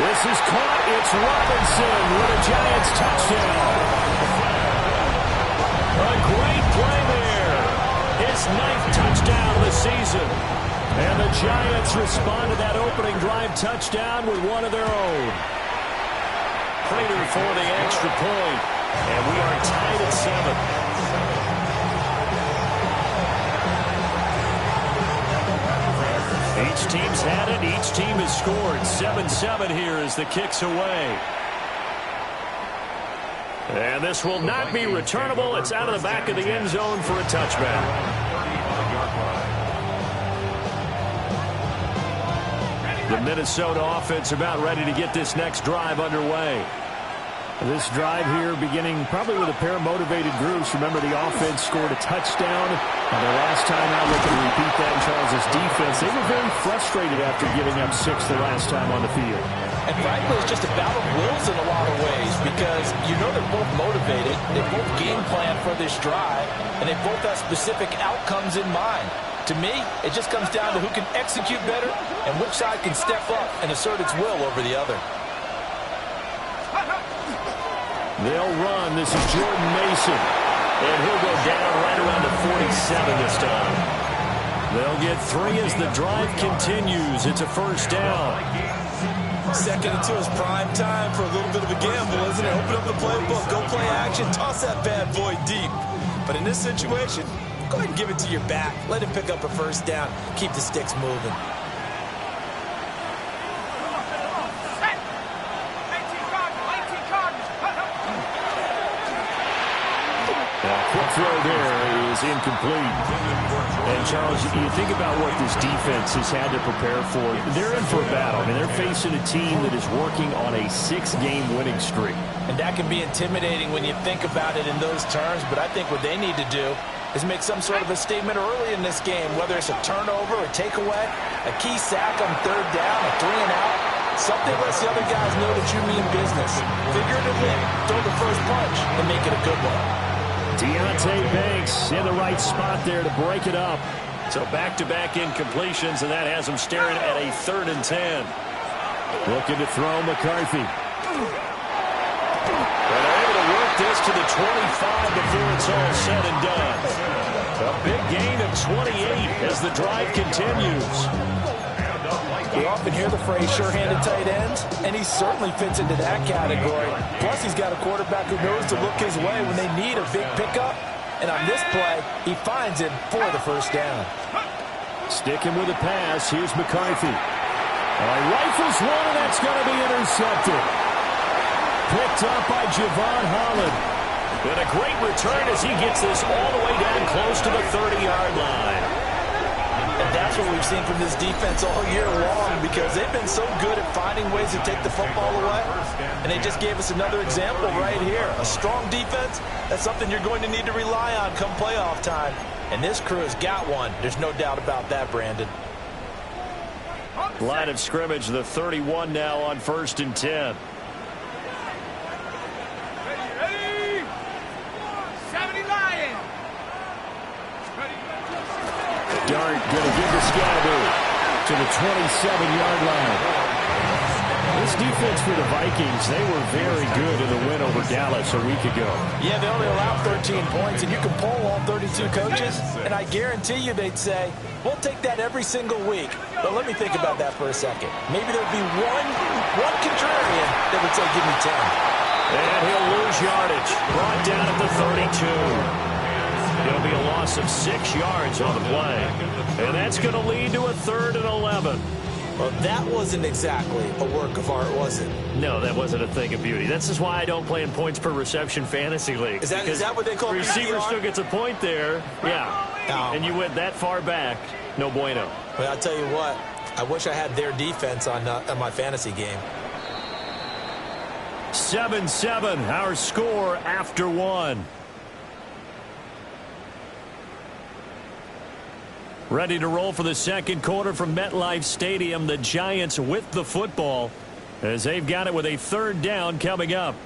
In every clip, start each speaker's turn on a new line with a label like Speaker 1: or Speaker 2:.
Speaker 1: This is caught. It's Robinson with a Giants touchdown. A great play there. His 9th touchdown of the season. And the Giants respond to that opening drive touchdown with one of their own. Prater for the extra point. And we are tied at 7. Each team's had it. Each team has scored. 7-7 here as the kick's away. And this will not be returnable. It's out of the back of the end zone for a touchback. The Minnesota offense about ready to get this next drive underway. This drive here beginning probably with a pair of motivated groups. Remember, the offense scored a touchdown. And the last time out, they can repeat that in Charles' defense. They were very frustrated after giving up 6 the last time on the field.
Speaker 2: And frankly, it's just a battle of wills in a lot of ways because you know they're both motivated. They both game plan for this drive, and they both have specific outcomes in mind. To me, it just comes down to who can execute better and which side can step up and assert its will over the other.
Speaker 1: They'll run. This is Jordan Mason. And he'll go down right around the 47 this time. They'll get 3 as the drive continues. It's a first down.
Speaker 2: 2nd and 2 is prime time for a little bit of a gamble, isn't it? Open up the playbook, go play action, toss that bad boy deep. But in this situation, go ahead and give it to your back. Let him pick up a first down. Keep the sticks moving.
Speaker 1: Quick throw there is incomplete. And, Charles, you think about what this defense has had to prepare for. They're in for a battle. I mean, they're facing a team that is working on a 6-game winning streak.
Speaker 2: And that can be intimidating when you think about it in those terms. But I think what they need to do is make some sort of a statement early in this game, whether it's a turnover, a takeaway, a key sack on 3rd down, a 3-and-out. Something lets the other guys know that you mean business. Figuratively, throw the first punch and make it a good one.
Speaker 1: Deontay Banks in the right spot there to break it up. So back-to-back incompletions, and that has him staring at a 3rd and 10. Looking to throw McCarthy. And they're able to work this to the 25 before it's all said and done. A big gain of 28 as the drive continues.
Speaker 2: We often hear the phrase sure-handed tight ends, and he certainly fits into that category. Plus, he's got a quarterback who knows to look his way when they need a big pickup. And on this play, he finds him for the first down.
Speaker 1: Sticking with the pass, here's McCarthy. Rifles one, and that's going to be intercepted. Picked up by Javon Holland. And a great return as he gets this all the way down close to the 30-yard line.
Speaker 2: And that's what we've seen from this defense all year long because they've been so good at finding ways to take the football away. And they just gave us another example right here. A strong defense, that's something you're going to need to rely on come playoff time. And this crew has got one. There's no doubt about that, Brandon.
Speaker 1: Line of scrimmage, the 31 now on 1st and 10.
Speaker 3: Ready? 70 Lions.
Speaker 1: Dart going to give the Scatterboo to the 27-yard line. This defense for the Vikings, they were very good in the win over Dallas a week ago.
Speaker 2: Yeah, they only allowed 13 points, and you can poll all 32 coaches, and I guarantee you they'd say, we'll take that every single week. But let me think about that for a second. Maybe there'd be one contrarian that would say, give me 10.
Speaker 1: And he'll lose yardage. Brought down at the 32. Going to be a loss of 6 yards on the play. And that's going to lead to a 3rd and 11.
Speaker 2: Well, that wasn't exactly a work of art, was it?
Speaker 1: No, that wasn't a thing of beauty. This is why I don't play in points per reception fantasy league.
Speaker 2: Is that what they call
Speaker 1: receiver
Speaker 2: PPR?
Speaker 1: still gets a point there. Yeah. And you went that far back. No bueno.
Speaker 2: Well, I'll tell you what. I wish I had their defense on my fantasy game.
Speaker 1: 7-7, our score after 1. Ready to roll for the second quarter from MetLife Stadium. The Giants with the football as they've got it with a 3rd down coming up.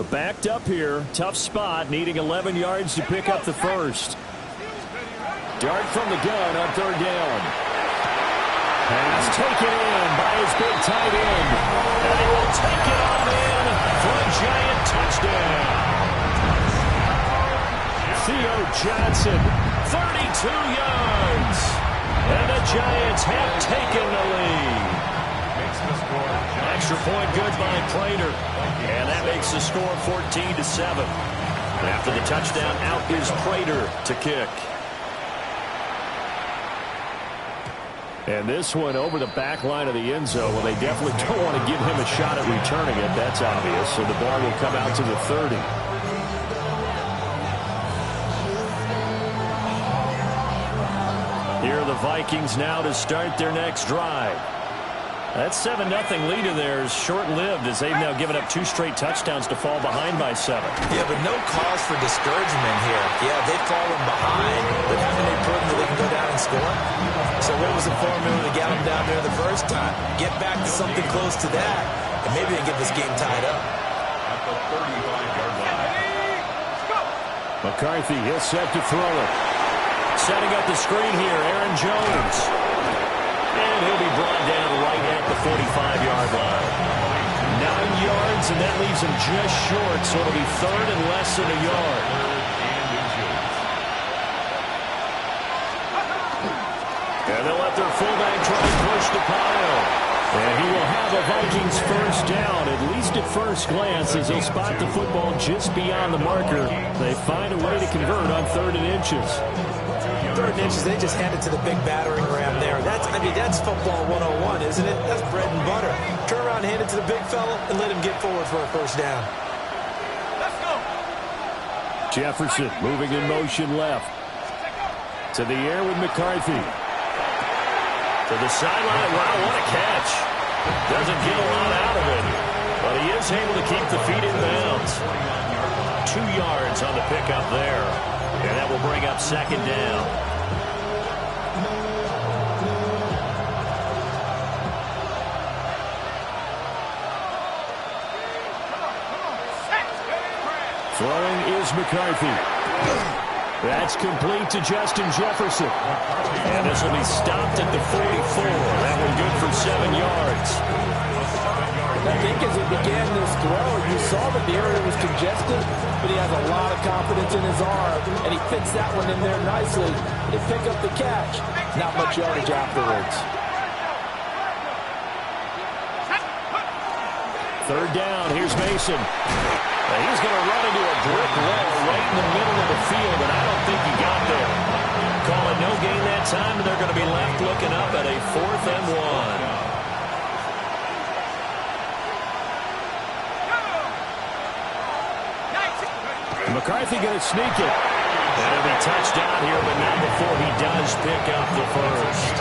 Speaker 1: Backed up here. Tough spot. Needing 11 yards to pick up the first. Dart from the gun on third down. Pass taken in by his big tight end. And he will take it on in for a Giant touchdown. Theo Johnson, 32 yards. And the Giants have taken the lead. Extra point good by Prater. And that makes the score 14-7. After the touchdown, out is Prater to kick. And this one over the back line of the end zone. Well, they definitely don't want to give him a shot at returning it. That's obvious. So the ball will come out to the 30. Here are the Vikings now to start their next drive. That 7-0 lead of theirs short-lived as they've now given up 2 straight touchdowns to fall behind by 7.
Speaker 2: Yeah, but no cause for discouragement here. Yeah, they've fallen behind, but haven't they proven that they can go down and score? So what was the formula to get them down there the first time? Get back to something close to that, and maybe they can get this game tied up.
Speaker 4: At the 35-yard line.
Speaker 1: McCarthy is set to throw it. Setting up the screen here, Aaron Jones. And he'll be brought down right at the 45-yard line. 9 yards, and that leaves him just short, so it'll be third and less than a yard. And they'll let their fullback try to push the pile. And he will have a Vikings first down, at least at first glance, as he'll spot the football just beyond the marker. They find a way to convert on 3rd and inches.
Speaker 2: 3rd and inches, they just hand it to the big battering ram there. That's football 101, isn't it? That's bread and butter. Turn around, hand it to the big fella, and let him get forward for a first down.
Speaker 3: Let's go.
Speaker 1: Jefferson moving in motion left. To the air with McCarthy. To the sideline. Wow, what a catch. Doesn't get a lot out of it, but he is able to keep the feet in bounds. 2 yards on the pickup there, and that will bring up 2nd down. Throwing is McCarthy. That's complete to Justin Jefferson. And this will be stopped at the 44. That one good for 7 yards.
Speaker 5: I think as he began this throw, you saw that the area was congested, but he has a lot of confidence in his arm, and he fits that one in there nicely to pick up the catch. Not much yardage afterwards.
Speaker 1: 3rd down, here's Mason. He's going to run into a brick wall right in the middle of the field, and I don't think he got there. Call it no gain that time, and they're going to be left looking up at a 4th and 1. McCarthy going to sneak it. And he'll be touched down here, but not before he does pick up the first.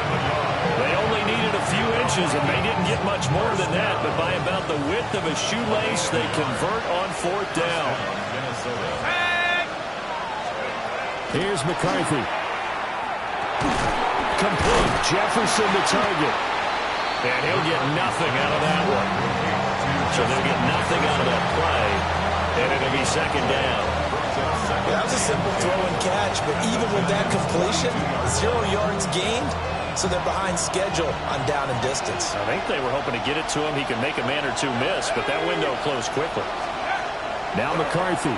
Speaker 1: They only needed a few inches, and they didn't get much more than that, but by about the width of a shoelace, they convert on 4th down. Here's McCarthy. Complete. Jefferson the target. And he'll get nothing out of that one. So they'll get nothing out of that play, and it'll be 2nd down.
Speaker 2: Yeah, that was a simple throw and catch, but even with that completion, 0 yards gained, so they're behind schedule on down and distance.
Speaker 1: I think they were hoping to get it to him. He could make a man or two miss, but that window closed quickly. Now McCarthy.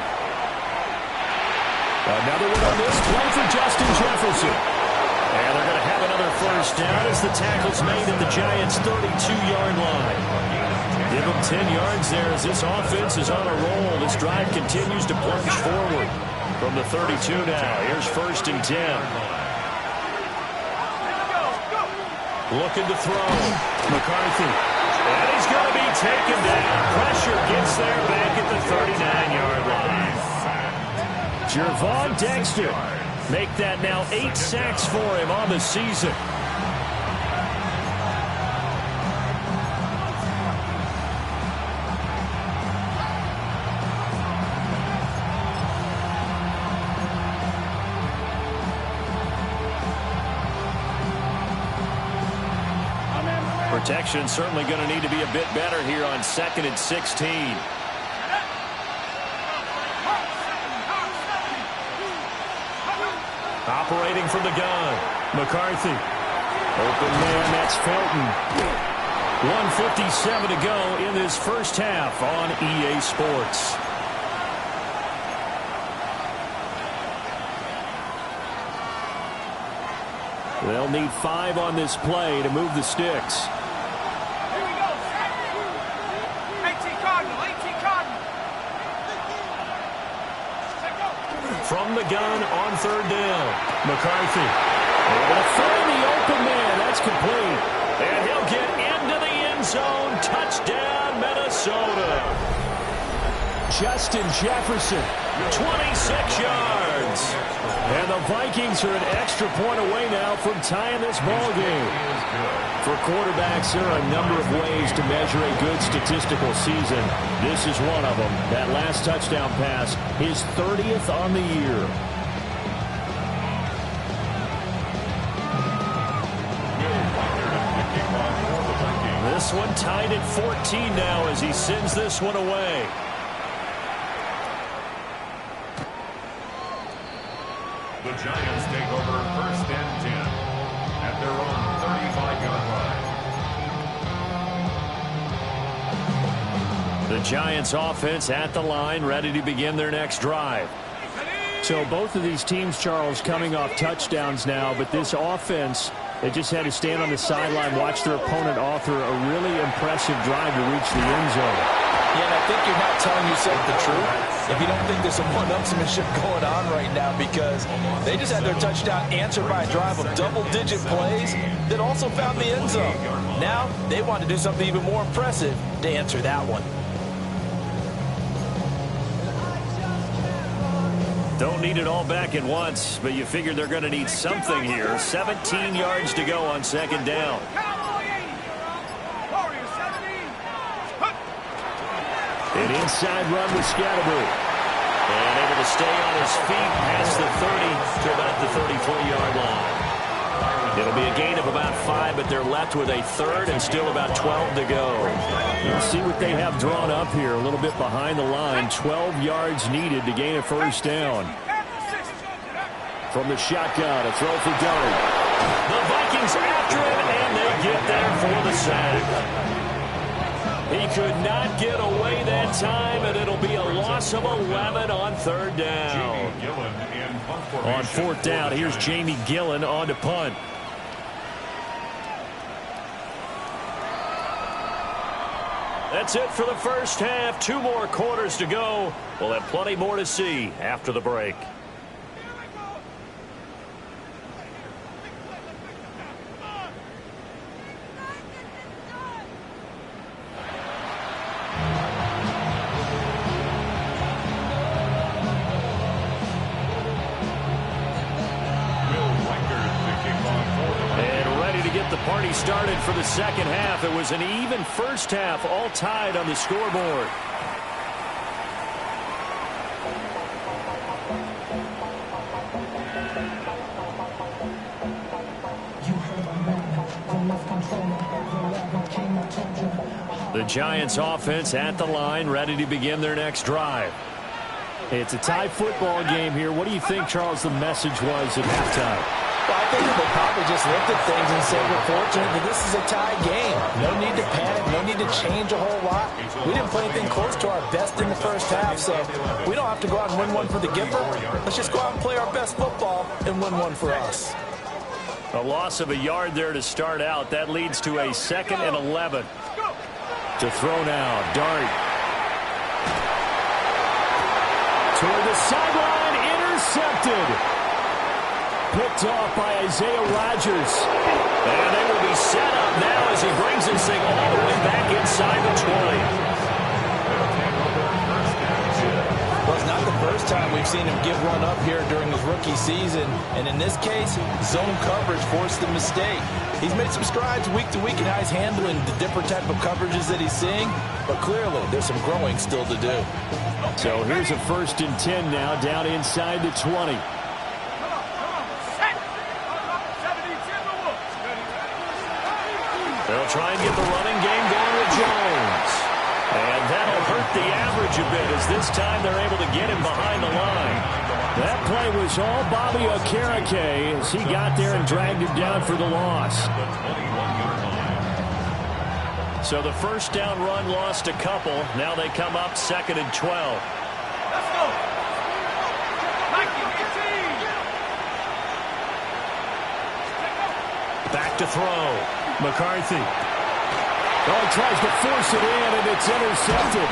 Speaker 1: Another one on this play for Justin Jefferson. And they're going to have another first down as the tackle's made at the Giants' 32-yard line. Give them 10 yards there as this offense is on a roll. This drive continues to plunge forward from the 32 now. Here's 1st and 10. Looking to throw. McCarthy. And he's going to be taken down. Pressure gets there back at the 39-yard line. Jervon Dexter. Make that now 8 sacks for him on the season. Protection certainly going to need to be a bit better here on 2nd and 16. Operating from the gun. McCarthy. Open man, that's Felton. 1:57 to go in this first half on EA Sports. They'll need 5 on this play to move the sticks.
Speaker 3: Here we go. 18 Cardinal, 18 Cardinal. Set go.
Speaker 1: From the gun on third down. McCarthy. Able to find the open man. That's complete. And he'll get into the end zone. Touchdown, Minnesota. Justin Jefferson, 26 yards. And the Vikings are an extra point away now from tying this ball game. For quarterbacks, there are a number of ways to measure a good statistical season. This is one of them. That last touchdown pass, his 30th on the year. This one tied at 14 now as he sends this one away.
Speaker 4: The Giants take over first and 10 at their own 35-yard line.
Speaker 1: The Giants offense at the line, ready to begin their next drive. So both of these teams, Charles, coming off touchdowns now, but this offense, they just had to stand on the sideline, watch their opponent author a really impressive drive to reach the end zone.
Speaker 2: Yeah, and I think you're not telling yourself the truth if you don't think there's some one-upsmanship going on right now, because they just had their touchdown answered by a drive of double-digit plays that also found the end zone. Now they want to do something even more impressive to answer that one.
Speaker 1: Don't need it all back at once, but you figure they're going to need something here. 17 yards to go on second down. An inside run with Scatterbury. And able to stay on his feet past the 30 to about the 33-yard line. It'll be a gain of about 5, but they're left with a third and still about 12 to go. You'll see what they have drawn up here, a little bit behind the line. 12 yards needed to gain a first down. From the shotgun, a throw for Dart. The Vikings after him, and they get there for the sack. He could not get away that time, and it'll be a loss of 11 on third down. On fourth down, here's Jamie Gillen on to punt. That's it for the first half. 2 more quarters to go. We'll have plenty more to see after the break. Party started for the second half. It was an even first half, all tied on the scoreboard. The Giants offense at the line, ready to begin their next drive. It's a tie football game here. What do you think, Charles, the message was at halftime?
Speaker 2: Well, I think they probably just looked at things and said we're fortunate that this is a tie game. No need to panic, no need to change a whole lot. We didn't play anything close to our best in the first half, so we don't have to go out and win one for the giver. Let's just go out and play our best football and win one for us.
Speaker 1: A loss of a yard there to start out. That leads to a 2nd and 11. To throw now, Dart. Toward the sideline, intercepted. Picked off by Isaiah Rodgers. And they will be set up now as he brings this thing all the way back inside the 20.
Speaker 2: Well, it's not the first time we've seen him give one up here during his rookie season. And in this case, zone coverage forced the mistake. He's made some strides week to week in how he's handling the different type of coverages that he's seeing. But clearly, there's some growing still to do.
Speaker 1: So here's a 1st and 10 now, down inside the 20. They'll try and get the running game going with Jones. And that'll hurt the average a bit as this time they're able to get him behind the line. That play was all Bobby Okereke as he got there and dragged him down for the loss. So the first down run lost a couple. Now they come up 2nd and 12.
Speaker 3: Let's go.
Speaker 1: Back to throw. McCarthy. Oh, he tries to force it in, and it's intercepted.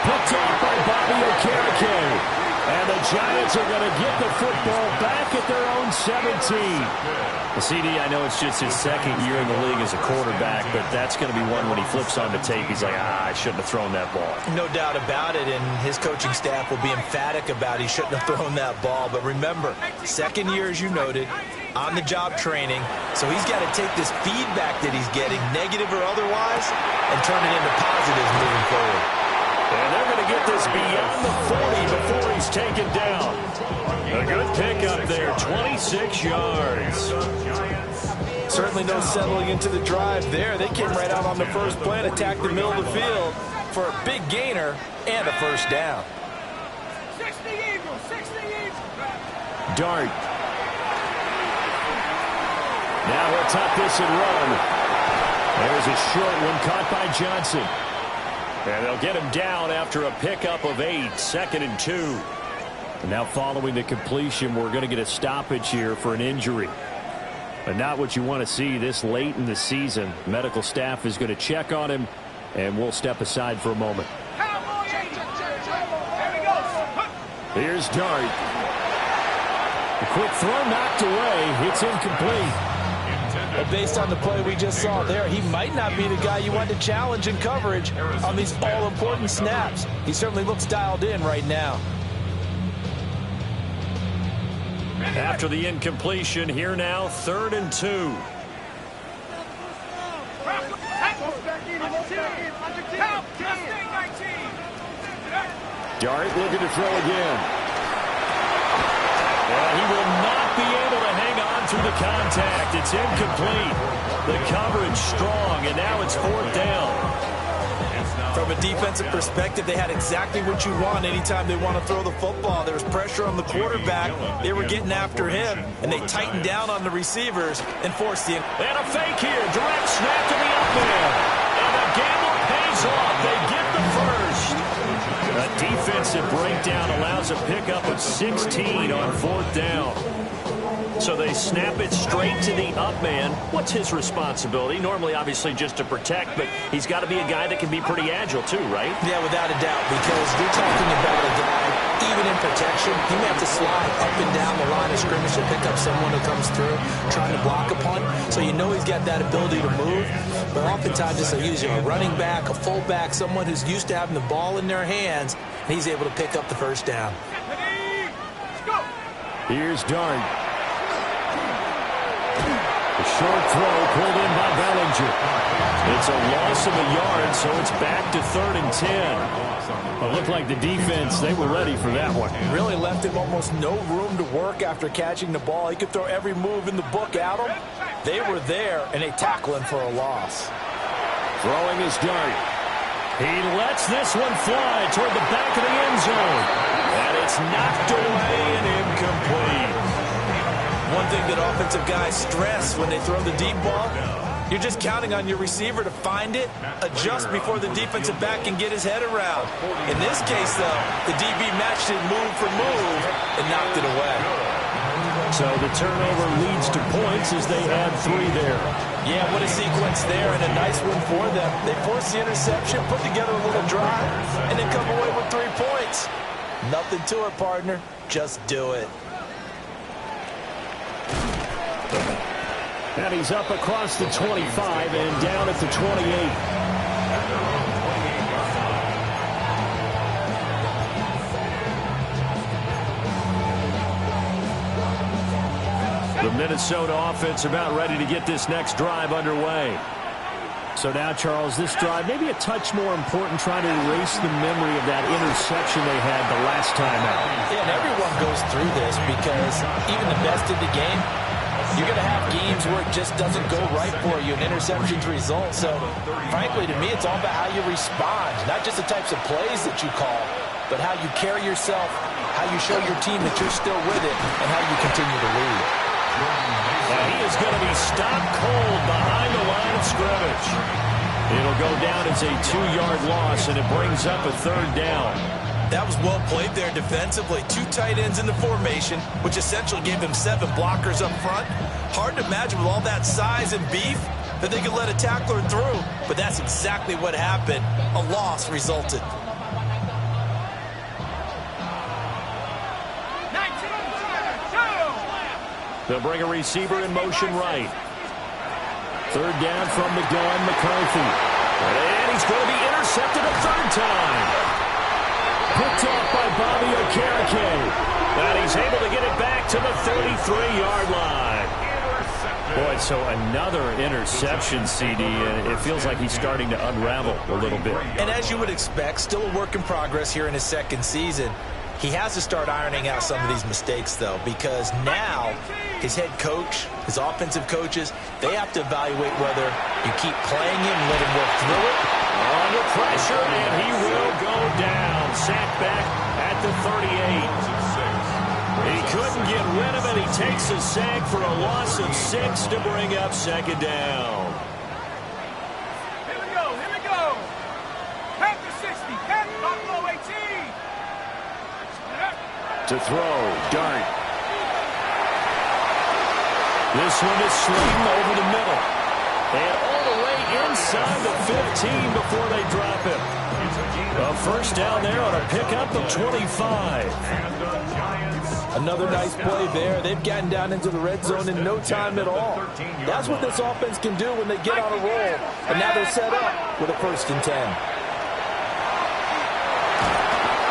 Speaker 1: Picked off by Bobby Okereke. And the Giants are going to get the football back at their own 17. Well, CD, I know it's just his second year in the league as a quarterback, but that's going to be one when he flips on the tape. He's like, I shouldn't have thrown that ball.
Speaker 2: No doubt about it, and his coaching staff will be emphatic about he shouldn't have thrown that ball. But remember, second year, as you noted, on-the-job training, so he's got to take this feedback that he's getting, negative or otherwise, and turn it into positives moving forward.
Speaker 1: And they're going to get this beyond the 40 before he's taken down. A good pickup there, 26 yards.
Speaker 5: Certainly no settling into the drive there. They came right out on the first play and attacked the middle of the field for a big gainer and a first down.
Speaker 3: 60 Eagles, 60 Eagles.
Speaker 1: Dart. Now he'll tuck this and run. There's a short one caught by Johnson. And they'll get him down after a pickup of 8, 2nd and 2. And now following the completion, we're going to get a stoppage here for an injury. But not what you want to see this late in the season. Medical staff is going to check on him, and we'll step aside for a moment. Here's Dart. A quick throw knocked away. It's incomplete.
Speaker 5: But based on the play we just saw there, he might not be the guy you want to challenge in coverage on these all-important snaps. He certainly looks dialed in right now.
Speaker 1: After the incompletion, here now, 3rd and 2. Dart looking to throw again. Well, he will not be able to hang on through the contact. It's incomplete. The coverage strong, and now it's 4th down.
Speaker 5: From a defensive perspective, they had exactly what you want anytime they want to throw the football. There was pressure on the quarterback. They were getting after him, and they tightened down on the receivers and forced the...
Speaker 1: And a fake here. Direct snap to the up man. And the gamble pays off. They get the first. A defensive breakdown allows a pickup of 16 on 4th down. So they snap it straight to the up man. What's his responsibility? Normally, obviously, just to protect, but he's got to be a guy that can be pretty agile, too, right?
Speaker 5: Yeah, without a doubt, because you're talking about a guy, even in protection, he may have to slide up and down the line of scrimmage to pick up someone who comes through trying to block a punt. So you know he's got that ability to move. But oftentimes, it's usually a running back, a fullback, someone who's used to having the ball in their hands, and he's able to pick up the first down.
Speaker 1: Here's Dart. A short throw pulled in by Bellinger. It's a loss of a yard, so it's back to 3rd and 10. It looked like the defense, they were ready for that one.
Speaker 5: Really left him almost no room to work after catching the ball. He could throw every move in the book at him. They were there, and they tackle him for a loss.
Speaker 1: Throwing his Dart. He lets this one fly toward the back of the end zone. And it's knocked away and incomplete.
Speaker 5: One thing that offensive guys stress when they throw the deep ball, you're just counting on your receiver to find it, adjust before the defensive back can get his head around. In this case, though, the DB matched it move for move and knocked it away.
Speaker 1: So the turnover leads to points as they add 3 there.
Speaker 5: Yeah, what a sequence there, and a nice one for them. They forced the interception, put together a little drive, and then come away with 3 points. Nothing to it, partner. Just do it.
Speaker 1: And he's up across the 25 and down at the 28. The Minnesota offense about ready to get this next drive underway. So now, Charles, this drive maybe a touch more important, trying to erase the memory of that interception they had the last time out.
Speaker 5: Yeah, and everyone goes through this because even the best in the game, you're going to have games where it just doesn't go right for you, and interceptions result. So, frankly, to me, it's all about how you respond, not just the types of plays that you call.
Speaker 2: but how you carry yourself, how you show your team that you're still with it, and how you continue to lead.
Speaker 1: And he is going to be stopped cold behind the line of scrimmage. It'll go down as a 2-yard loss, and it brings up a 3rd down.
Speaker 2: That was well played there defensively. 2 tight ends in the formation, which essentially gave them 7 blockers up front. Hard to imagine with all that size and beef that they could let a tackler through, but that's exactly what happened. A loss resulted.
Speaker 3: 19-2.
Speaker 1: They'll bring a receiver in motion right. 3rd down from the gun, McCarthy. And he's going to be intercepted a 3rd time. Picked off by Bobby Okereke. And he's able to get it back to the 33-yard line. Boy, so another interception, CD, and it feels like he's starting to unravel a little bit.
Speaker 2: And as you would expect, still a work in progress here in his 2nd season. He has to start ironing out some of these mistakes, though, because now his head coach, his offensive coaches, they have to evaluate whether you keep playing him and let him work through it.
Speaker 1: Under pressure, and he will go down. Sacked back at the 38. He couldn't get rid of it. He takes a sack for a loss of 6 to bring up 2nd down.
Speaker 3: Here we go, here we go. Panther 60, Panther, Buffalo 18.
Speaker 1: To throw, Dart. This one is Slayton over the middle. And all the way inside the 15 before they drop him. A 1st down there on a pickup of 25.
Speaker 5: Another nice play there. They've gotten down into the red zone in no time at all. That's what this offense can do when they get on a roll. And now they're set up with a 1st and 10.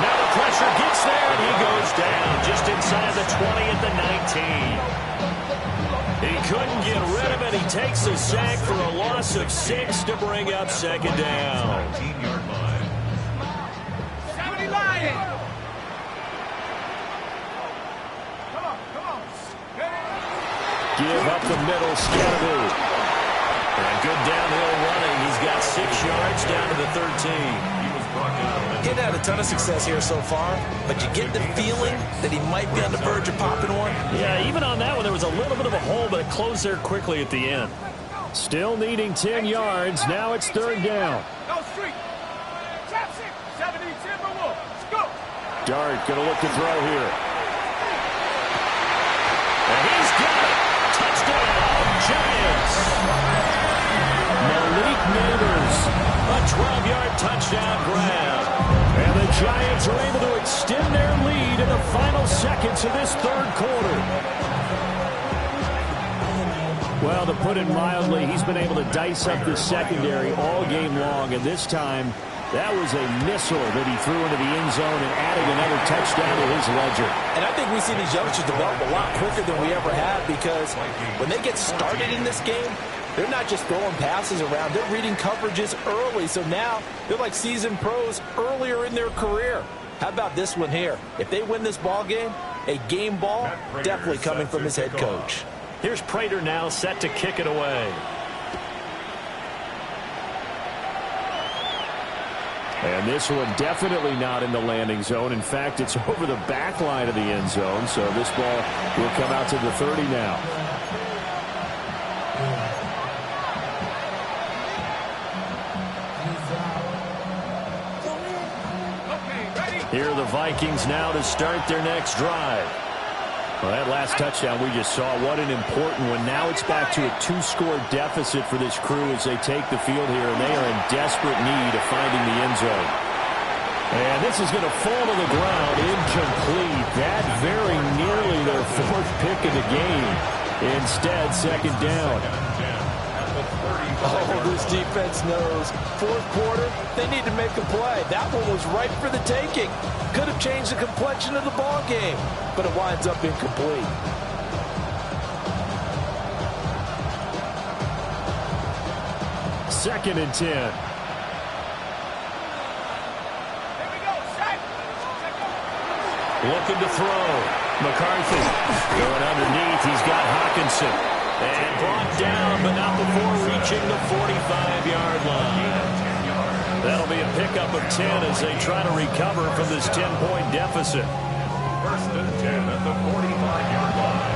Speaker 1: Now the pressure gets there, and he goes down just inside the 20 at the 19. He couldn't get rid of it. He takes a sack for a loss of 6 to bring up 2nd down.
Speaker 3: 70 Lions. Come on.
Speaker 1: Give up the middle, Scatteroo. And good downhill running. He's got 6 yards down to the 13.
Speaker 2: He's had a ton of success here so far, but you get the feeling that he might be on the verge of popping one.
Speaker 1: Yeah, even on that one, there was a little bit of a hole, but it closed there quickly at the end. Still needing 10 yards. Now it's 3rd down.
Speaker 3: Go street. Trap 6, 70 Timberwolves. Let's go.
Speaker 1: Dart going to look to throw here. And he's got it. Touchdown, Giants. Malik Neighbors, a 12-yard touchdown grab. And the Giants are able to extend their lead in the final seconds of this 3rd quarter. Well, to put it mildly, he's been able to dice up the secondary all game long, and this time that was a missile that he threw into the end zone and added another touchdown to his ledger.
Speaker 5: And I think we see these youngsters develop a lot quicker than we ever have, because when they get started in this game, they're not just throwing passes around. They're reading coverages early. So now they're like seasoned pros earlier in their career. How about this one here? If they win this ball game, a game ball definitely coming from his head coach.
Speaker 1: Here's Prater now set to kick it away. And this one definitely not in the landing zone. In fact, it's over the back line of the end zone. So this ball will come out to the 30 now. Here are the Vikings now to start their next drive. Well, that last touchdown we just saw, what an important one. Now it's back to a 2-score deficit for this crew as they take the field here, and they are in desperate need of finding the end zone. And this is going to fall to the ground, incomplete. That very nearly their 4th pick of the game. Instead, 2nd down.
Speaker 5: Oh, this defense knows. 4th quarter, they need to make a play. That one was ripe for the taking. Could have changed the complexion of the ball game, but it winds up incomplete.
Speaker 1: Second and 10.
Speaker 3: Here we go, set.
Speaker 1: Looking to throw. McCarthy going underneath. He's got Hawkinson. And brought down, but not before reaching the 45-yard line. That'll be a pickup of 10 as they try to recover from this 10-point deficit.
Speaker 4: First and 10 at the 45-yard line.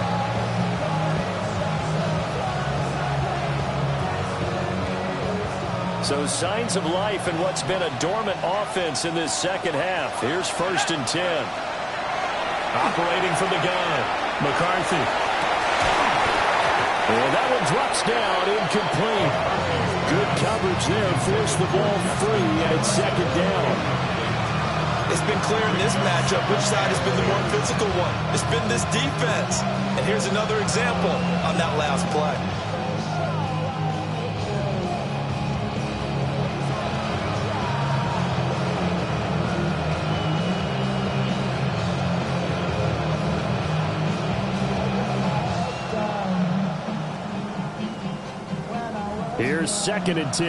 Speaker 1: So signs of life in what's been a dormant offense in this second half. Here's first and 10. Operating from the gun, McCarthy. And that one drops down, incomplete. Good coverage there, forced the ball free, and it's second down.
Speaker 2: It's been clear in this matchup which side has been the more physical one. It's been this defense. And here's another example on that last play.
Speaker 1: Here's second and 10.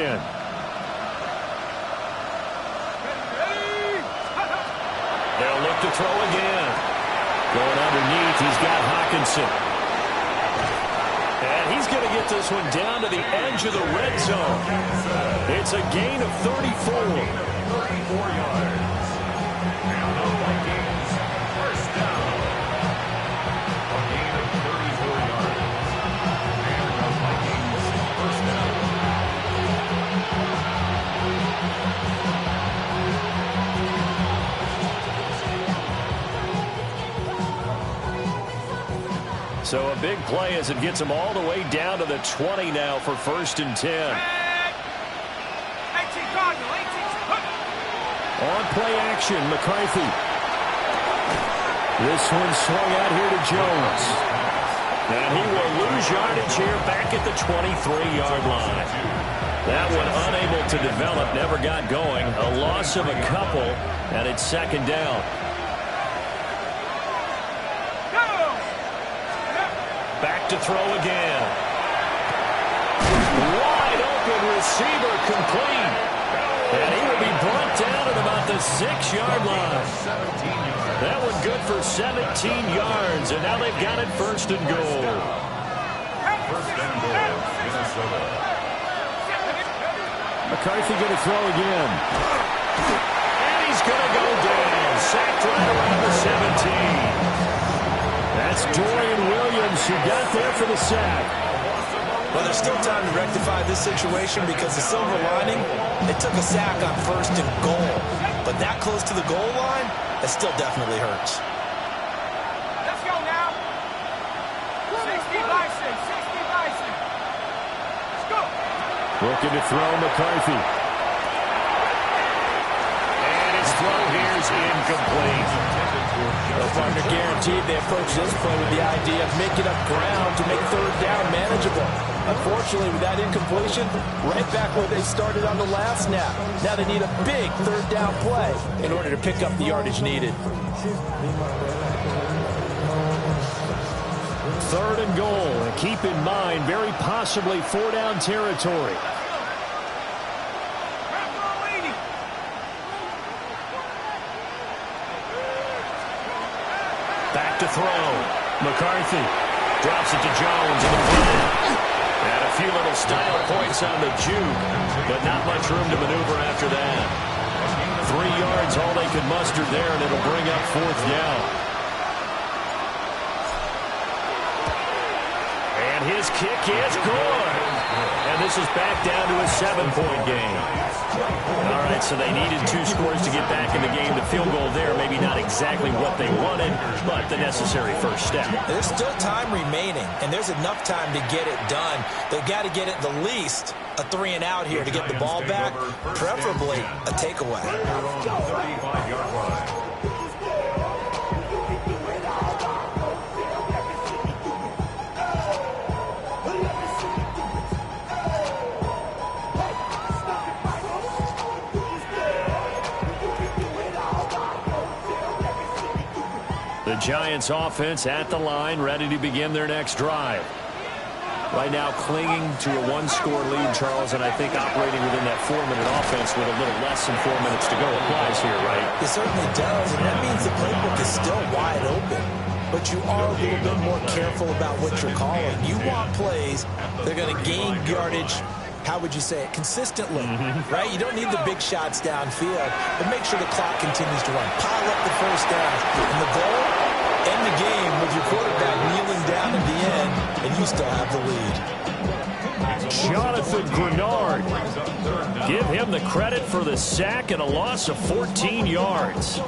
Speaker 1: They'll look to throw again. Going underneath, he's got Hawkinson. And he's going to get this one down to the edge of the red zone. It's a gain of 34.
Speaker 4: 34 yards. And the Vikings first down. A gain of 34 yards. And the Vikings first down.
Speaker 1: So a big play as it gets them all the way down to the 20 now for first and 10. On play action, McCarthy. This one swung out here to Jones. And he will lose yardage here back at the 23-yard line. That one unable to develop, never got going. A loss of a couple, and it's second down. Back to throw again. Wide open receiver complete. And he will be brought down at about the 6-yard line. That one good for 17 yards. And now they've got it first and goal.
Speaker 4: First and goal, Minnesota.
Speaker 1: McCarthy going to throw again. And he's going to go down. Sacked right around the 17. That's Dorian Williams who got there for the sack.
Speaker 2: Well, there's still time to rectify this situation because the silver lining, it took a sack on first and goal. But that close to the goal line, it still definitely hurts.
Speaker 3: Let's go now. 60 Bison, 60 Bison. Let's go.
Speaker 1: Looking to throw McCarthy. And his throw here is incomplete.
Speaker 5: The partner guaranteed they approach this play with the idea of making up ground to make third down manageable. Unfortunately, with that incompletion, right back where they started on the last snap. Now they need a big third down play in order to pick up the yardage needed.
Speaker 1: Third and goal. And keep in mind, very possibly 4-down territory. Back to throw. McCarthy drops it to Jones in the front. And a few little style points on the juke, but not much room to maneuver after that. 3 yards, all they could muster there, and it'll bring up fourth down. And his kick is good. And this is back down to a 7-point game. All right, so they needed 2 scores to get back in the game. The field goal there, maybe not exactly what they wanted, but the necessary first step.
Speaker 2: There's still time remaining, and there's enough time to get it done. They've got to get it the least a 3-and-out here to get the ball back, preferably a takeaway.
Speaker 4: 35-yard line.
Speaker 1: The Giants offense at the line, ready to begin their next drive. Right now clinging to a 1-score lead, Charles, and I think operating within that 4-minute offense with a little less than 4 minutes to go applies here, right?
Speaker 2: It certainly does, and that means the playbook is still wide open. But you are a little bit more careful about what you're calling. You want plays that are going to gain yardage how would you say it, consistently, right? You don't need the big shots downfield, but make sure the clock continues to run. Pile up the first down. And the goal, end the game with your quarterback kneeling down at the end, and you still have the lead.
Speaker 6: Jonathan Grenard. Give him the credit for the sack and a loss of 14 yards.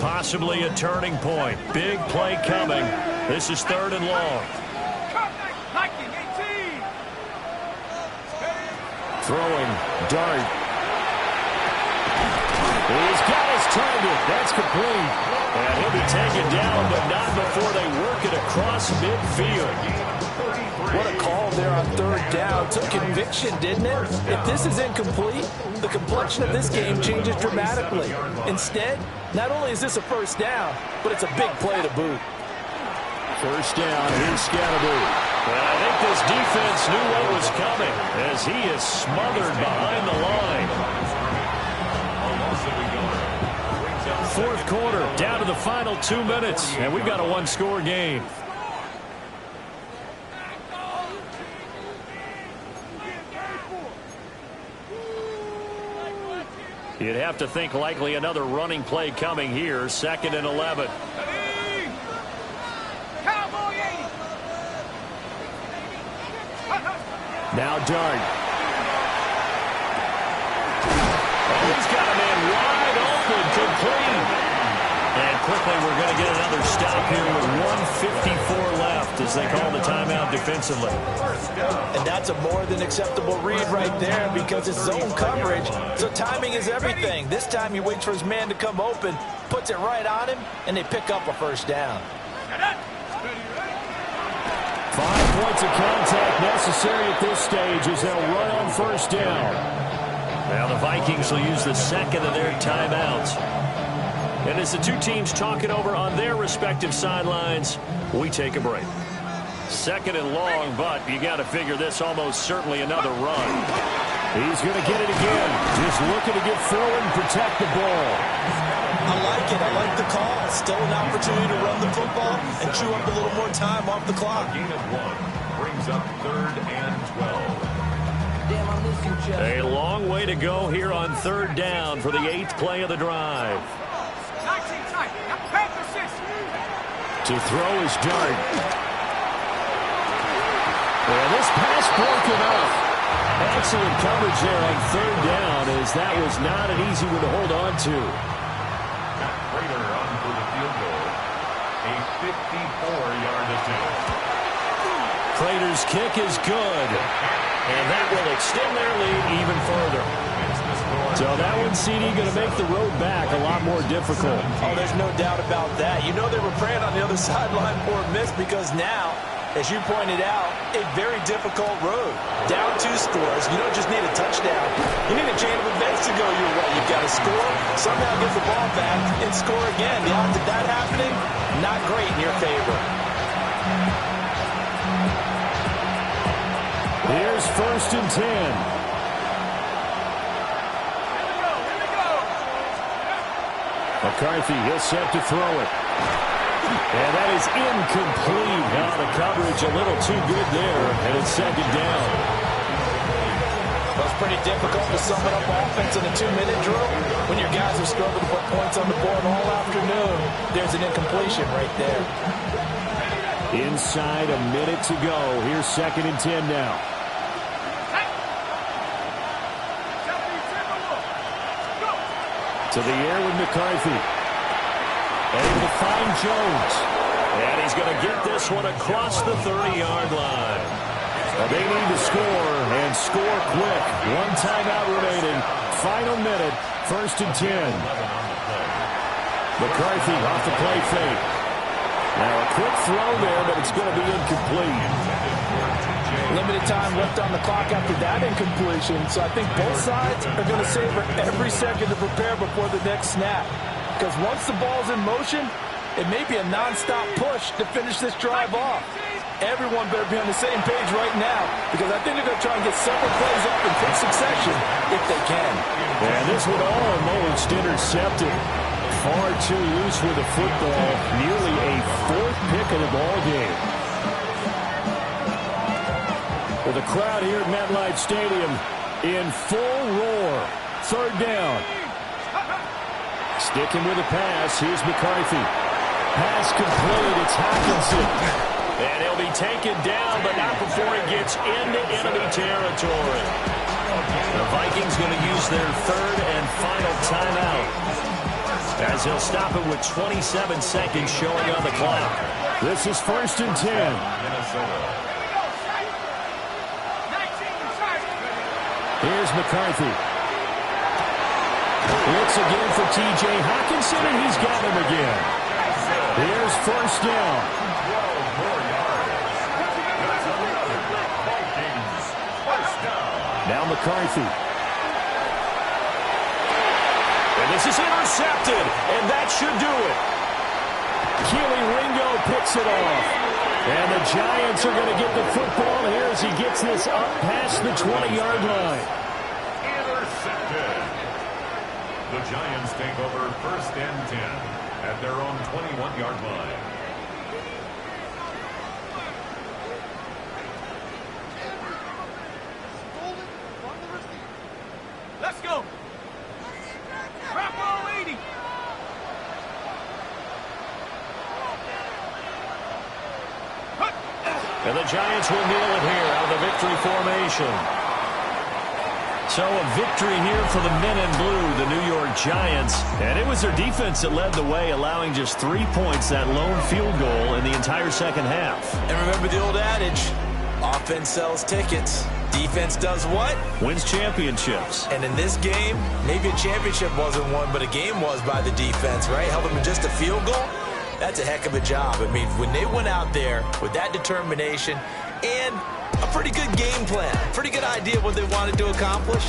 Speaker 6: Possibly a turning point. Big play coming. This is 3rd and long. Throwing, Dart. He's got his target. That's complete. And he'll be taken down, but not before they work it across midfield.
Speaker 5: What a call there on 3rd down. Took conviction, didn't it? If this is incomplete, the complexion of this game changes dramatically. Instead, not only is this a 1st down, but it's a big play to boot.
Speaker 6: 1st down, here's Scatterby. Well, I think this defense knew what was coming as he is smothered behind the line. 4th quarter, down to the final 2 minutes, and we've got a 1-score game. You'd have to think likely another running play coming here, 2nd and 11. Now Dart. Oh, he's got a man wide open, complete. And quickly we're going to get another stop here with 1:54 left as they call the timeout defensively.
Speaker 5: And that's a more than acceptable read right there because it's zone coverage, so timing is everything. This time he waits for his man to come open, puts it right on him, and they pick up a 1st down.
Speaker 6: 5 points of contact necessary at this stage as they'll run on 1st down. Now the Vikings will use the 2nd of their timeouts. And as the two teams talk it over on their respective sidelines, we take a break. 2nd and long, but you got to figure this almost certainly another run. He's going to get it again. Just looking to get forward and protect the ball.
Speaker 2: I like it. I like the call. Still an opportunity to run the football and chew up a little more time off the clock.
Speaker 4: Gain of 1 brings up 3rd and 12.
Speaker 6: A long way to go here on 3rd down for the 8th play of the drive. To throw is Dart. And this pass broken up. Excellent coverage there on 3rd down as that was not an easy one to hold on to.
Speaker 4: Prater on for the field goal. A 54-yard attempt.
Speaker 6: Prater's kick is good. And that will extend their lead even further. So that one, CD, going to make the road back a lot more difficult.
Speaker 5: Oh, there's no doubt about that. You know they were praying on the other sideline for a miss because now, as you pointed out, a very difficult road. Down 2 scores. You don't just need a touchdown. You need a chain of events to go your way. You've got to score, somehow get the ball back, and score again. The odds of that happening, not great in your favor.
Speaker 6: Here's 1st and 10. McCarthy, he'll set to throw it. And that is incomplete. Now the coverage a little too good there, and it's 2nd down.
Speaker 5: Well, it's pretty difficult to sum it up offense in a 2-minute drill when your guys have struggled to put points on the board all afternoon. There's an incompletion right there.
Speaker 6: Inside a minute to go. Here's 2nd and 10 now. To the air with McCarthy. Able to find Jones. And he's going to get this one across the 30-yard line. They need to score, and score quick. 1 timeout remaining. Final minute, 1st and 10. McCarthy off the play fake. Now a quick throw there, but it's going to be incomplete.
Speaker 5: Limited time left on the clock after that incompletion, so I think both sides are going to savor every second to prepare before the next snap. Because once the ball's in motion, it may be a nonstop push to finish this drive off. Everyone better be on the same page right now, because I think they're going to try and get several plays up in quick succession if they can.
Speaker 6: And this one almost intercepted. Far too loose with the football. Nearly a 4th pick of the ball game. With a crowd here at MetLife Stadium in full roar. Third down. Sticking with the pass. Here's McCarthy. Pass complete. It's Hockenson.
Speaker 1: And he'll be taken down, but not before he gets into enemy territory. The Vikings going to use their third and final timeout, as he'll stop it with 27 seconds showing on the clock.
Speaker 6: This is 1st and 10. Here's McCarthy. Looks again for T.J. Hockenson, and he's got him again. Here's 1st down. Now McCarthy.
Speaker 1: And this is intercepted, and that should do it.
Speaker 6: Keely Ringo picks it off. And the Giants are going to get the football here as he gets this up past the 20-yard line.
Speaker 4: Intercepted. The Giants take over 1st and 10 at their own 21-yard line.
Speaker 3: Let's go. Bravo 80.
Speaker 1: And the Giants will kneel it here out of the victory formation. So a victory here for the men in blue, the New York Giants. And it was their defense that led the way, allowing just 3 points, that lone field goal in the entire second half.
Speaker 2: And remember the old adage, offense sells tickets. Defense does what?
Speaker 1: Wins championships.
Speaker 2: And in this game, maybe a championship wasn't won, but a game was by the defense, right? Held them in just a field goal. That's a heck of a job. I mean, when they went out there with that determination and a pretty good game plan, pretty good idea what they wanted to accomplish,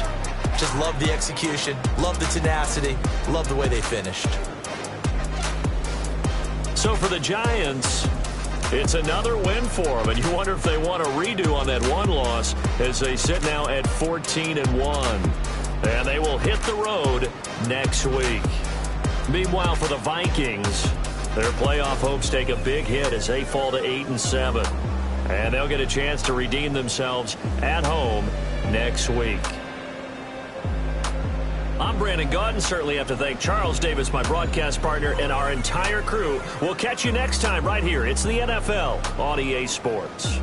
Speaker 2: just love the execution, love the tenacity, love the way they finished.
Speaker 1: So for the Giants, it's another win for them, and you wonder if they want a redo on that one loss as they sit now at 14-1. And they will hit the road next week. Meanwhile, for the Vikings, their playoff hopes take a big hit as they fall to 8-7. And they'll get a chance to redeem themselves at home next week. I'm Brandon Gaudin. Certainly have to thank Charles Davis, my broadcast partner, and our entire crew. We'll catch you next time right here. It's the NFL on EA Sports.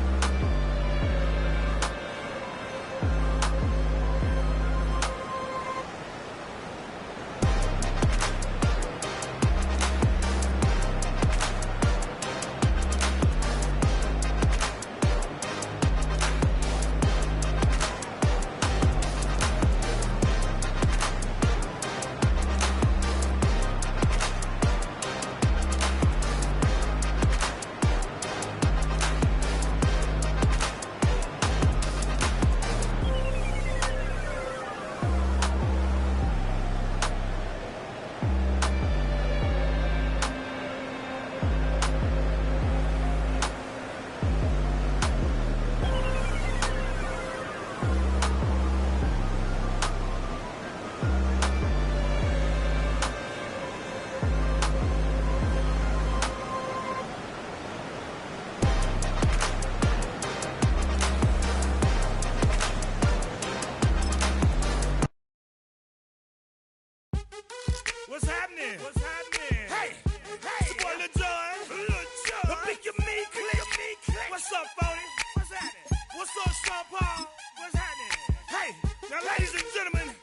Speaker 3: What's happening? What's happening? Hey, hey, it's your boy Lil Jon. The Pick Your Me Click. What's up, Phony? What's happening? What's up, Sean Paul? What's happening? Hey, now, ladies and gentlemen,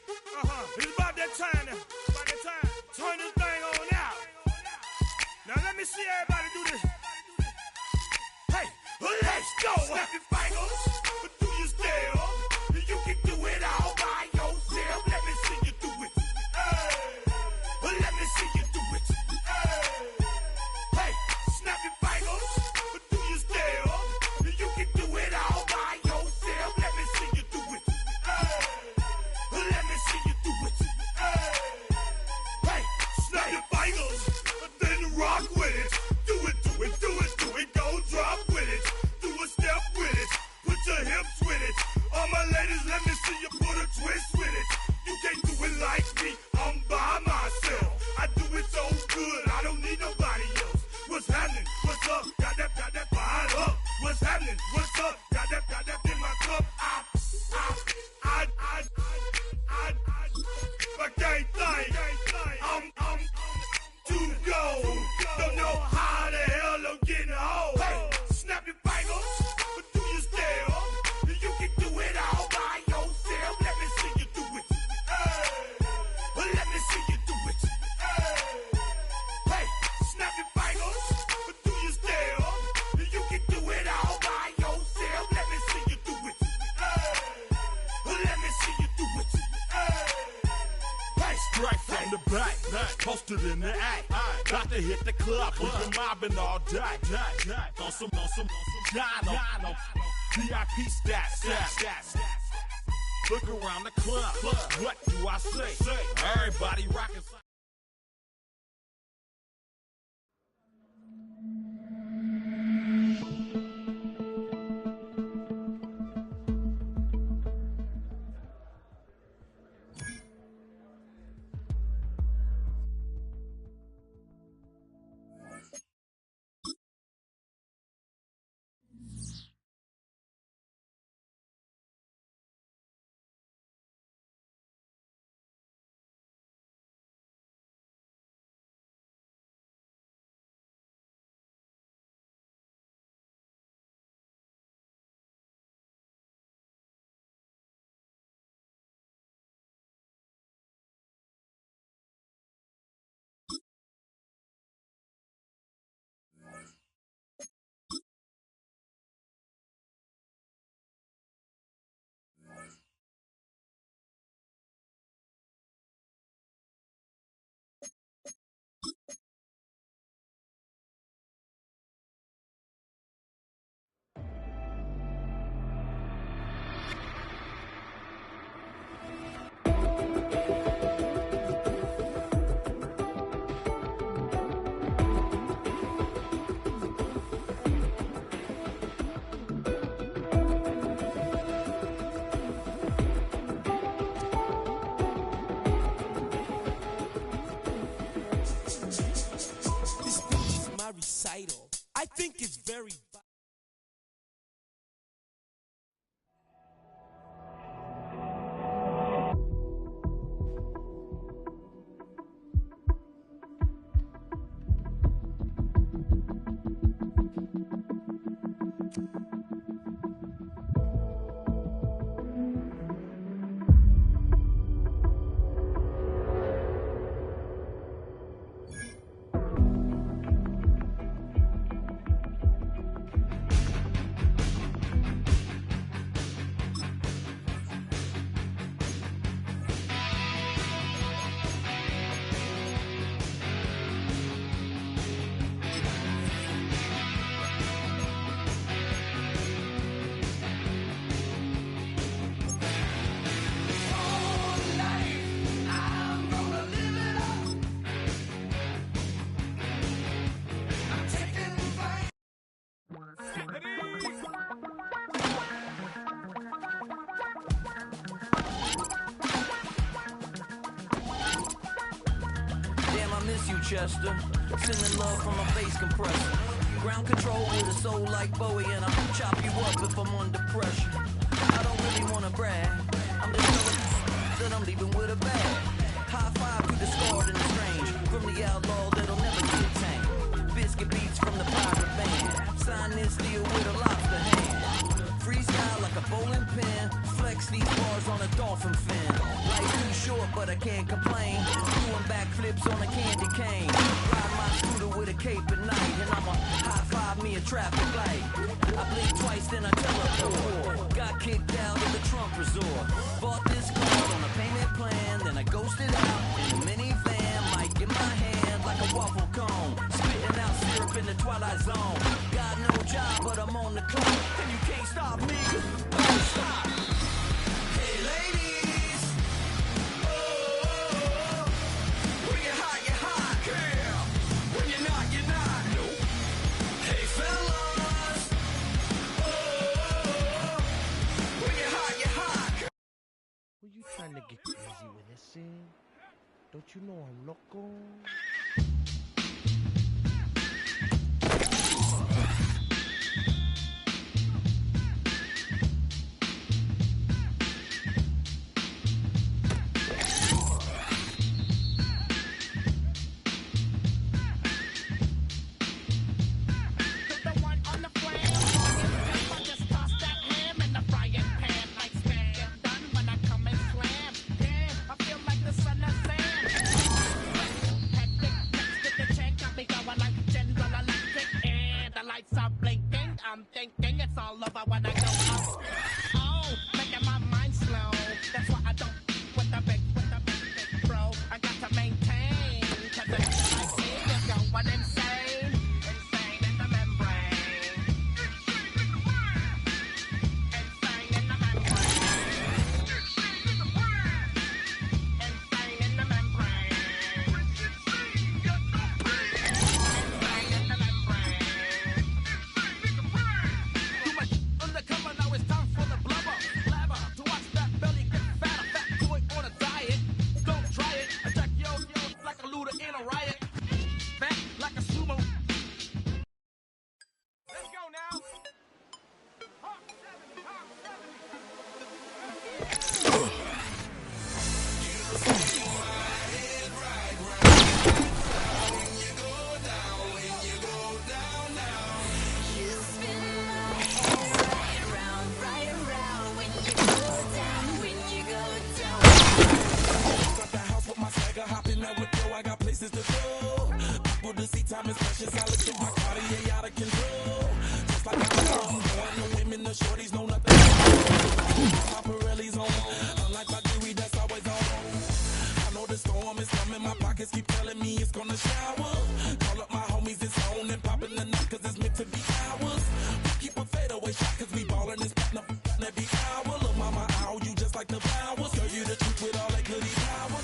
Speaker 3: it's about that time now. About that time. Turn this thing on out. Now let me see everybody do this. Hey, let's go. Snap your fingers, but do you still? You can do it all by yourself. Let me see you do it. Let me see you do it. Hey, snap your fingers, but do you still? You can do it all by yourself. Let me see you do it. Let me see you do it. Hey, snap your fingers, then rock with it. Do it, do it, do it, do it. Go drop with it. Do a step with it. Put your hips with it. All my ladies, let me see you put a twist with it. You can't do it like me. I'm by myself. I do it so good, I don't need nobody else. What's happening? What's up? Got that fired up. What's happening? What's up? Got that in my cup. posted in the act. Got to hit the club. We've been mobbing all day. On some Jono. VIP stats. Look around the club. What do I say? Everybody rocking.
Speaker 7: Recital. I think it's very
Speaker 8: Chester, sending love from a face compressor. Ground control with a soul like Bowie, and I'll chop you up if I'm under pressure. I don't really wanna brag, I'm just telling that I'm leaving with a bag. High five to the scarred and the strange, from the outlaw that'll never get tamed. Biscuit beats from the pirate band, sign this deal with a lobster hand. Freestyle like a bowling pin, flex these bars on a dolphin fin. Life too short, but I can't complain. Doing backflips on a candy cane. Ride my scooter with a cape at night, and I'ma high five me a traffic light. I blink twice, then I teleport. Got kicked out of the Trump resort. Bought this car on a payment plan, then I ghosted out in a minivan. Mic in my hand like a waffle cone, spitting out syrup in the twilight zone. Got no job, but I'm on the clock, and you can't stop me. Don't stop. Hey ladies, oh, when you're hot, yeah. When you're not, nope. Hey fellas, oh, when you're hot,
Speaker 9: Were you trying to get crazy with this scene? Don't you know I'm loco?
Speaker 3: My Cartier out of control. Just like I'm born, the women, the shorties know nothing. My Pirelli's on. Unlike my jewelry, that's always on. I know the storm is coming. My pockets keep telling me it's gonna shower. Call up my homies, it's on and popping the night, cause it's meant to be ours. We keep a fadeaway shot, cause we ballin' this platinum every hour. Look, mama, ow, you just like the flowers. Girl, you the truth with all that goody power.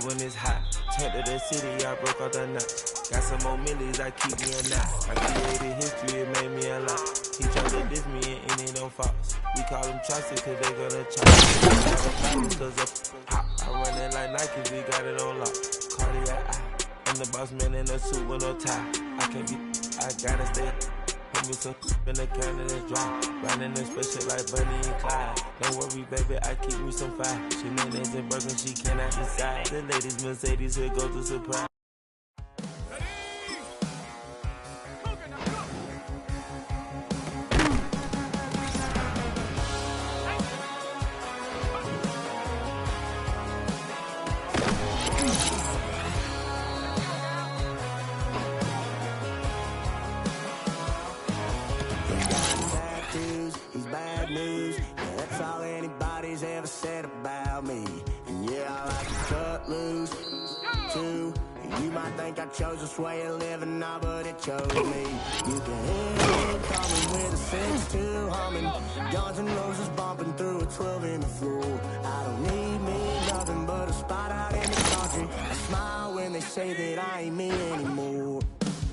Speaker 10: When it's hot, tent to the city, I broke out the nut. Got some more millies, I keep me a knot. I created history, it made me a lot. He tried to diss me and it don't false. We call them choppers cause they gonna chop. Cause I run it like Nike, we got it on lock. Cardiac eye, I'm the boss man in a suit with no tie. I can't be, I gotta stay. Put me some in the can and it's dry. Riding in special like Bunny and Clyde. Don't worry, baby, I keep me some fire. She names and broken, she cannot decide. The ladies Mercedes, here goes the surprise.
Speaker 11: Chose this way of living now, but it chose me. You can hear it coming with a 6-2 humming. Guns and Roses bumping through a 12 in the floor. I don't need me nothing but a spot out in the country. I smile when they say that I ain't me anymore.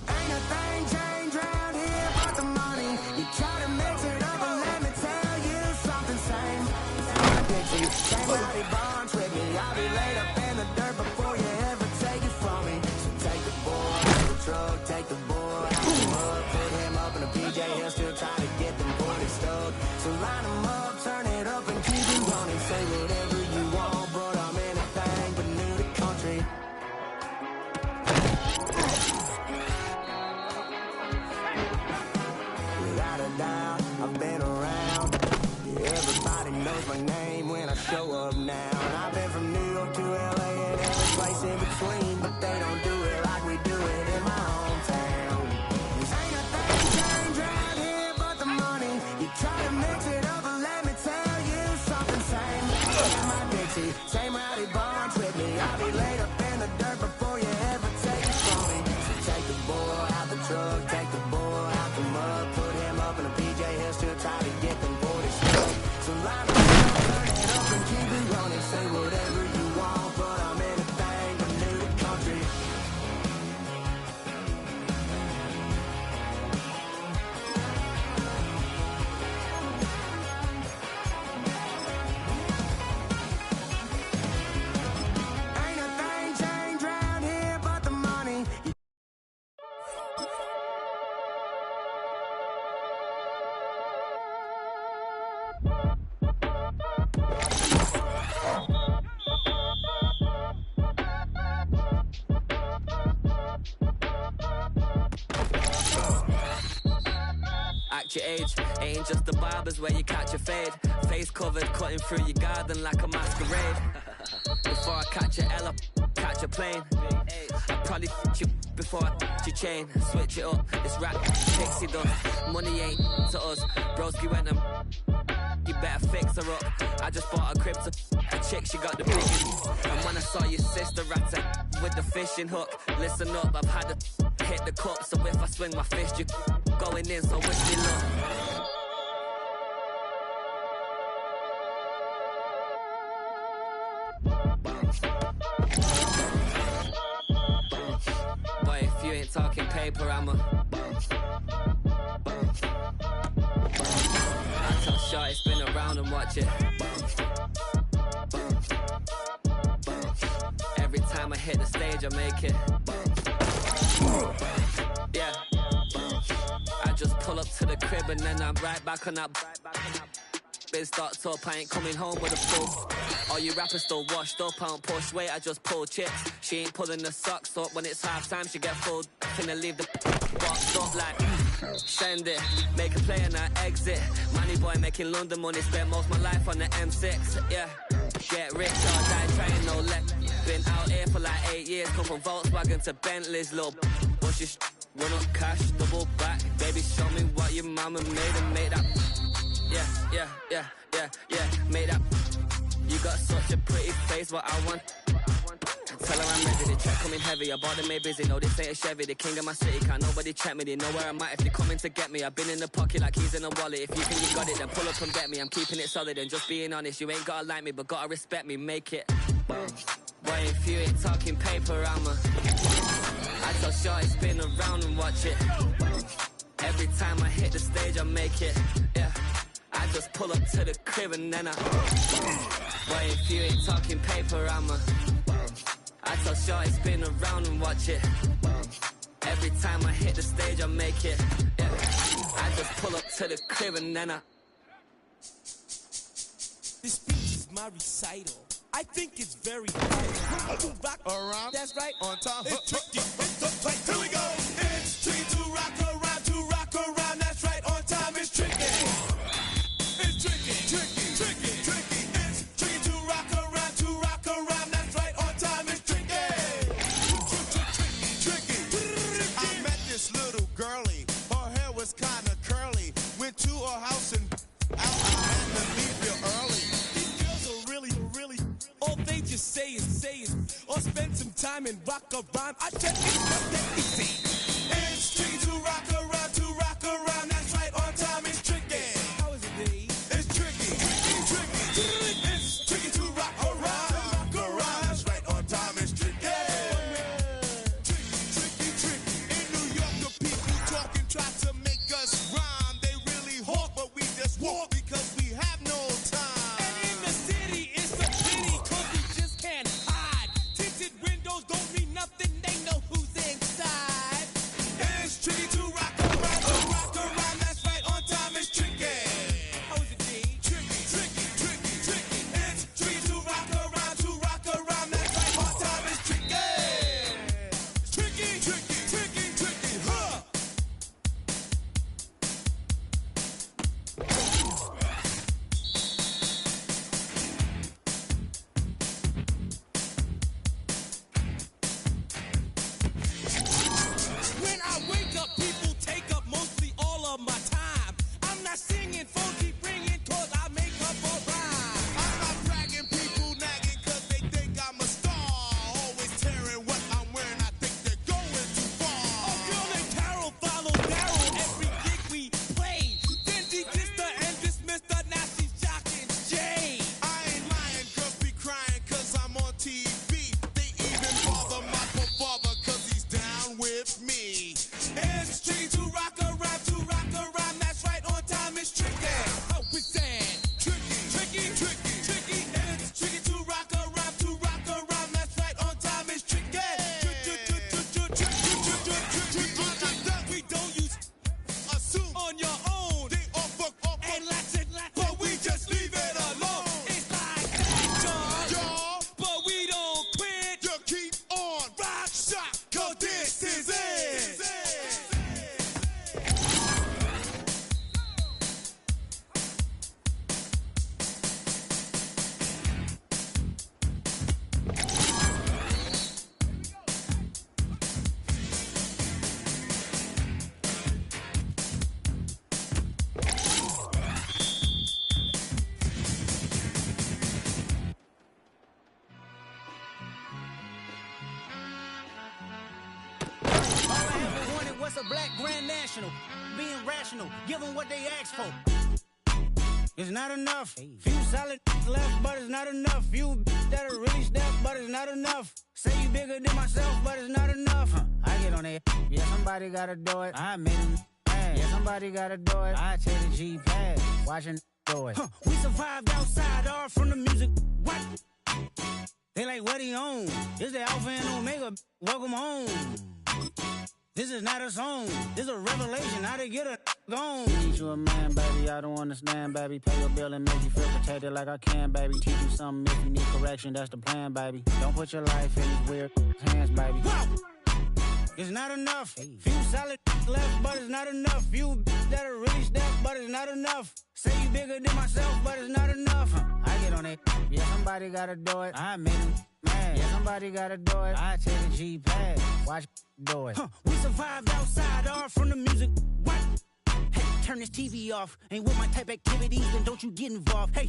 Speaker 11: Ain't a thing changed around here but the money. You try to mix it up and let me tell you something same. Same body bonds with me. I'll be laid up in the dirt before you ever take it from me. Take the boy out the mud, put him up in a PJ, he'll still try to get them 40 stuck. So line him up, turn it up and keep it running. Say whatever you want, but I'm anything but new to country. Without a doubt, I've been around. Everybody knows my name when I show up now. And I've been from New York to LA and every place in between, but they don't do it like we do it in my hometown. Ain't a thing changed around here but the money. You try to mix it up and let me tell you something same. In my Dixie, same rowdy bonds with me. I'll be laid up in the dirt before you ever take it from me. So take the boy out the truck, take the boy out the mud, put him up in a PJ, he'll still try to get them 40 stuck. So line him up, turn it up and keep it running. Say whatever you want, but I'm anything but new to country. Ain't a thing changed around here but the money.
Speaker 8: Act your age, ain't just the barbers where you catch a fade. Face covered, cutting through your garden like a masquerade. Before I catch a L, catch a plane. I probably f*** you before I f*** your chain. Switch it up, it's rap, pixie dust. Money ain't to us, broski went and you better fix her up. I just bought a crib to a chick, she got the biggest. And when I saw your sister at it with the fishing hook, listen up, I've had to hit the cup. So if I swing my fist, you going in, so wish me luck. Boy, if you ain't talking paper, I'm a I tell Shorty spin around and watch it. Every time I hit the stage, I make it. Yeah. I just pull up to the crib and then I'm right back on that.
Speaker 12: been stocked up, I ain't coming home with a full. All you rappers still washed up, I don't push weight, I just pull chips. She ain't pulling the socks up, when it's half time she get full. Finna leave the box up like send it, make a play and I exit. Money boy making London money, spent most of my life on the M6. Yeah, get rich or die trying, no let. Been out here for like 8 years, come from Volkswagen to Bentley's, little bushes. Run up cash, double back. Baby, show me what your mama made and made up. Yeah, made up. You got such a pretty face, what I want. Tell her I'm ready, the check coming heavy. I bought them made busy, no, this ain't a Chevy. The king of my city, can't nobody check me. They know where I'm at if they coming to get me. I've been in the pocket like keys in a wallet. If you think you got it, then pull up and bet me. I'm keeping it solid and just being honest. You ain't gotta like me, but gotta respect me, make it. Boy, if you ain't talking paper, I tell Shorty spin around and watch it. Every time I hit the stage, I make it. Yeah, I just pull up to the crib and then boy, if you ain't talking paper, I tell Shorty spin around and watch it. Every time I hit the stage, I make it. Yeah, I just pull up to the crib and then
Speaker 7: This speech is my recital. I think it's very hard to rock around. That's right.
Speaker 3: On time.
Speaker 7: It's tricky. It's uptight.
Speaker 3: Here we go. It's tricky to rock around, to rock around. That's right. On time. It's tricky. It's tricky, tricky, tricky, tricky. It's tricky to rock around, to rock around. That's right. On time. It's tricky. Tricky, tricky.
Speaker 13: I met this little girlie. Her hair was kind of curly. Went to her house and out. I had to leave real early.
Speaker 7: These girls are really, all they just say is, or spend some time and rock a rhyme. I said it's not that easy.
Speaker 3: It's tricky to rock around, to rock around. That's right. On time. It's tricky.
Speaker 7: How is it, Dave?
Speaker 3: It's tricky, tricky, tricky. It's tricky to rock around, rock around. That's right. On time. It's tricky.
Speaker 13: Tricky, tricky. In New York, the people talking try to make us rhyme. They really hawk, but we just walk because we have no time.
Speaker 7: And in the city, it's a pity, 'cause we just can't hide. Tinted windows don't mean nothing, they know who's inside.
Speaker 3: It's tricky to rock around. That's right. On time. It's tricky.
Speaker 7: How is it, Dave?
Speaker 3: Tricky, tricky, tricky, tricky. It's tricky to rock around, to rock around. That's right. On time. It's tricky. Tricky, tricky, tricky, tricky. Huh.
Speaker 7: When I wake up, people take up mostly all of my time. I'm not singing, phone keep ringing, 'cause I make up a rhyme.
Speaker 13: I'm not bragging, people nagging cause they think I'm a star. Always tearing what I'm wearing, I think they're going too
Speaker 7: A
Speaker 13: far.
Speaker 7: girl named Carol follows Daryl every gig we play. Then she dissed her and dismissed her, now she's shocking Jay.
Speaker 13: I ain't lying, girls be crying cause I'm on TV. They even bother my poor father cause he's down with me.
Speaker 3: It's tricky to rock around, to rock around. That's right. On time. It's tricky.
Speaker 7: How is that?
Speaker 3: Tricky, tricky, tricky, tricky. It's tricky to rock around, to rock around. That's right. On time. It's tricky.
Speaker 7: We don't use
Speaker 13: Assume
Speaker 7: on your own.
Speaker 13: they all fuck up,
Speaker 7: And lots and lots,
Speaker 3: But we just leave it alone.
Speaker 7: it's like that, y'all.
Speaker 13: y'all.
Speaker 7: But we don't quit.
Speaker 13: You keep on
Speaker 7: Rock, shock,
Speaker 3: 'Cause this is it.
Speaker 14: All I ever wanted was a black grand national. Being rational, give them what they ask for. It's not enough. Few solid left, but it's not enough. Few that'll really step, but it's not enough. Say you bigger than myself, but it's not enough. I get on it. Yeah, somebody gotta do it. I made him mad. Yeah, somebody gotta do it. I take the G-pad, watching do it. We survived outside, all from the music. What? They like, what he on? It's the Alpha and Omega. Welcome home. This is not a song. This is a revelation. How to get a gone.
Speaker 15: Teach you a man, baby. I don't understand, baby. Pay your bill and make you feel protected like I can, baby. Teach you something if you need correction. That's the plan, baby. Don't put your life in these weird hands, baby.
Speaker 14: Whoa! It's not enough. Few solid left, but it's not enough. Few that'll really step, but it's not enough. Say you bigger than myself, but it's not enough.
Speaker 15: I get on it. Yeah, somebody gotta do it. I make him mad. Yeah, somebody gotta do it. I take a G-pad. Watch do it.
Speaker 14: We survived outside, all from the music. What? Hey, turn this TV off. Ain't with my type activities, then don't you get involved. Hey,